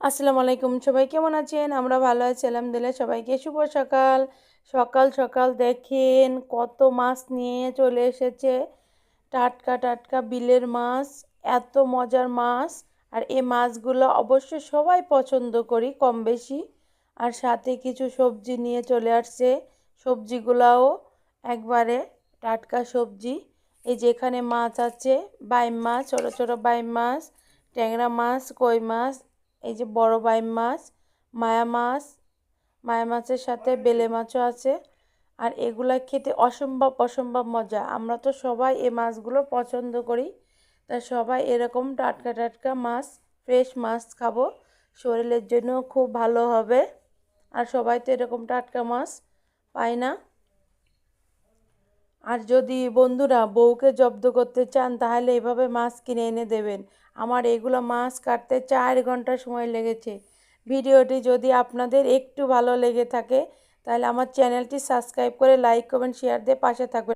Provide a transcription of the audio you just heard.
আসসালামু আলাইকুম, সবাই কেমন আছেন? আমরা ভালো আছি আলহামদুলিল্লাহ। সবাইকে শুভ সকাল। সকাল সকাল দেখেন কত মাছ নিয়ে চলে এসেছে, টাটকা টাটকা বিলের মাছ। এত মজার মাছ। আর এই মাছগুলো অবশ্য সবাই পছন্দ করি কম বেশি। আর সাথে কিছু সবজি নিয়ে চলে আসছে। সবজিগুলাও একবারে টাটকা সবজি। এই যে এখানে মাছ আছে, বাইম মাছ, ছোট ছোট বাইম মাছ, ট্যাংরা মাছ, কই মাছ, এই যে বড় বাইম মাছ, মায়া মাছ, মায়া মাছের সাথে বেলে মাছও আছে। আর এগুলা খেতে অসম্ভব অসম্ভব মজা। আমরা তো সবাই এই মাছগুলো পছন্দ করি। তা সবাই এরকম টাটকা টাটকা মাছ, ফ্রেশ মাছ খাবো, শরীরের জন্য খুব ভালো হবে। আর সবাই তো এরকম টাটকা মাছ পায় না। আর যদি বন্ধুরা বউকে জব্দ করতে চান তাহলে এভাবে মাছ কিনে এনে দেবেন। আমার এগুলো মাছ কাটতে 4 ঘন্টা সময় লেগেছে। ভিডিওটি যদি আপনাদের একটু ভালো লেগে থাকে তাহলে আমার চ্যানেলটি সাবস্ক্রাইব করে লাইক কমেন্ট শেয়ার দিয়ে পাশে থাকবেন।